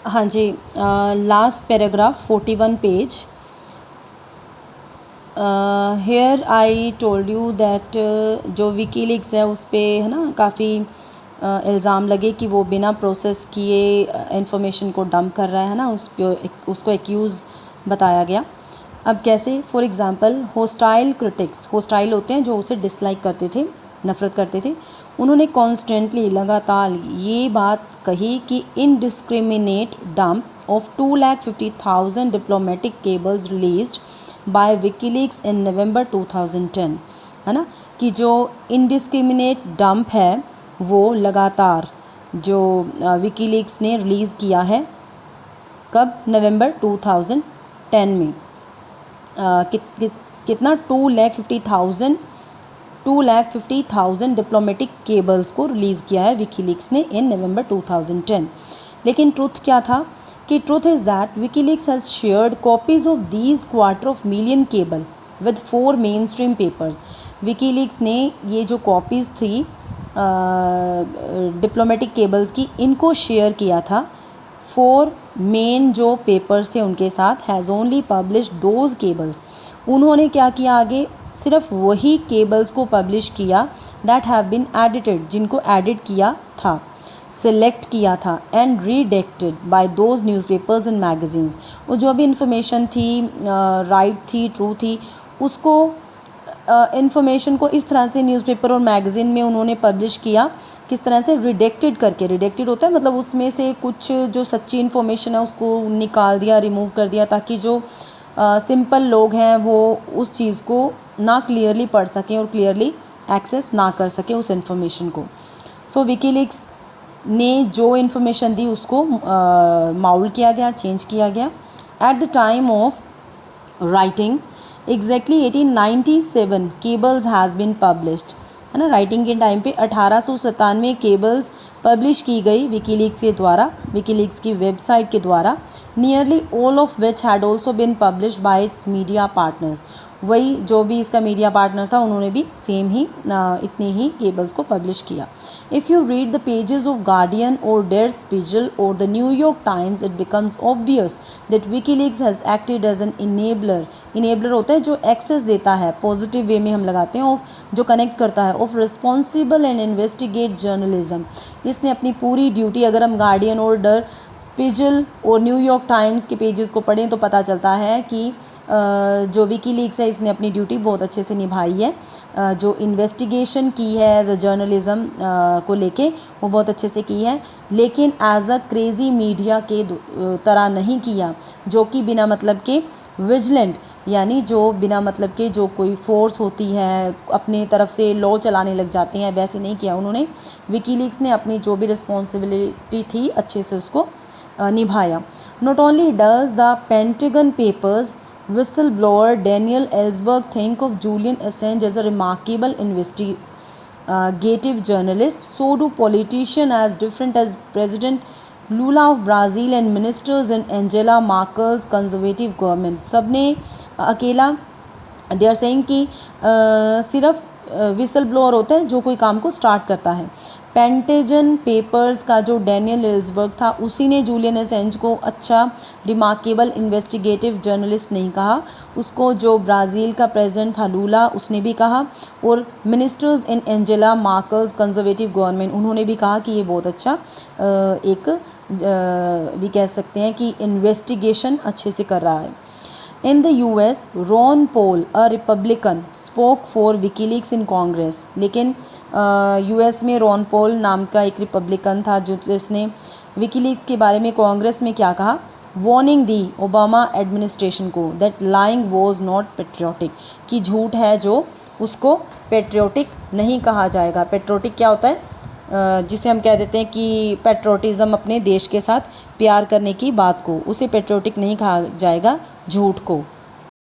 हाँ जी, last paragraph 41 page. Here I told you that जो विकीलीक्स है उस पर है ना काफ़ी इल्ज़ाम लगे कि वो बिना प्रोसेस किए इंफॉर्मेशन को डंप कर रहा है ना, उसको एक्यूज़ बताया गया। अब कैसे? For example hostile critics, hostile होते हैं जो उसे डिसलाइक करते थे, नफ़रत करते थे, उन्होंने कॉन्स्टेंटली लगातार ये बात कही कि indiscriminate dump of 250,000 diplomatic cables released by WikiLeaks in November 2010, है ना, कि जो इनडिस्क्रिमिनेट डंप है वो लगातार जो विकीलीक्स ने रिलीज़ किया है। कब? नवंबर 2010 में। कितना? 250,000 डिप्लोमेटिक केबल्स को रिलीज़ किया है विकीलीक्स ने इन नवंबर 2010। लेकिन ट्रुथ क्या था? कि truth is that WikiLeaks has shared copies of these 250,000 cable with 4 main stream papers. WikiLeaks ने ये जो कॉपीज़ थी डिप्लोमेटिक केबल्स की, इनको शेयर किया था 4 मेन जो पेपर्स थे उनके साथ। Has only publish those cables, उन्होंने क्या किया आगे? सिर्फ वही केबल्स को पब्लिश किया दैट हैव बीन एडिटेड, जिनको एडिट किया था, सिलेक्ट किया था, and redacted by those newspapers and magazines. वो जो भी इंफॉर्मेशन थी राइट थी, ट्रू थी, उसको इंफॉर्मेशन को इस तरह से न्यूज़पेपर और मैगज़ीन में उन्होंने पब्लिश किया। किस तरह से? रिडेक्टेड करके। रिडेक्टेड होता है मतलब उसमें से कुछ जो सच्ची इन्फॉर्मेशन है उसको निकाल दिया, रिमूव कर दिया, ताकि जो सिंपल लोग हैं वो उस चीज़ को ना क्लियरली पढ़ सकें और क्लियरली एक्सेस ना कर सकें उस इन्फॉर्मेशन को। सो विकीलीक्स ने जो इन्फॉर्मेशन दी उसको माउल किया गया, चेंज किया गया। At the time of writing exactly 1897 cables has been published, है ना। राइटिंग के टाइम पे 1897 केबल्स पब्लिश की गई विकीलीक्स के द्वारा, विकीलीक्स की वेबसाइट के द्वारा। Nearly all of which had also been published by its media partners. वही जो भी इसका मीडिया पार्टनर था उन्होंने भी सेम ही इतने ही केबल्स को पब्लिश किया। If you read the pages of Guardian और डेर स्पीगल और the New York Times, it becomes obvious that WikiLeaks has acted as an enabler. Enabler होता है जो एक्सेस देता है, पॉजिटिव वे में हम लगाते हैं, ऑफ जो कनेक्ट करता है, of responsible and investigate journalism. इसने अपनी पूरी ड्यूटी, अगर हम गार्डियन और डर स्पीगल और न्यूयॉर्क टाइम्स के पेजेस को पढ़ें तो पता चलता है कि जो विकीलीक्स है इसने अपनी ड्यूटी बहुत अच्छे से निभाई है। जो इन्वेस्टिगेशन की है एज अ जर्नलिज़म को लेके वो बहुत अच्छे से की है, लेकिन एज अ क्रेज़ी मीडिया के तरह नहीं किया जो कि बिना मतलब के विजिलेंट, यानी जो बिना मतलब के जो कोई फोर्स होती है अपनी तरफ से लॉ चलाने लग जाते हैं, वैसे नहीं किया उन्होंने। विकीलीक्स ने अपनी जो भी रिस्पॉन्सिबिलिटी थी अच्छे से उसको निभाया। Not only does the pentagon papers whistleblower Daniel Ellsberg think of Julian Assange as a remarkable investigative journalist, so do politicians as different as President Lula of Brazil and ministers in Angela Merkel's conservative government. सबने अकेला they are saying कि सिर्फ whistle blower होता है जो कोई काम को स्टार्ट करता है। पेंटागन पेपर्स का जो डैनियल एल्सबर्ग था उसी ने जूलियन असेंज को अच्छा रिमार्केबल इन्वेस्टिगेटिव जर्नलिस्ट नहीं कहा, उसको जो ब्राज़ील का प्रेसिडेंट था लूला उसने भी कहा, और ministers in Angela Merkel's conservative government उन्होंने भी कहा कि ये बहुत अच्छा एक भी कह सकते हैं कि इन्वेस्टिगेशन अच्छे से कर रहा है। In the US, Ron Paul, a Republican, spoke for WikiLeaks in Congress. लेकिन US में रॉन पॉल नाम का एक रिपब्लिकन था जिसने विकीलीक्स के बारे में कांग्रेस में क्या कहा? वार्निंग दी ओबामा एडमिनिस्ट्रेशन को that lying was not patriotic, कि झूठ है जो उसको पेट्रियोटिक नहीं कहा जाएगा। पेट्रियोटिक क्या होता है? जिसे हम कह देते हैं कि पेट्रोटिज़म, अपने देश के साथ प्यार करने की बात को, उसे पेट्रियोटिक नहीं कहा जाएगा, झूठ को।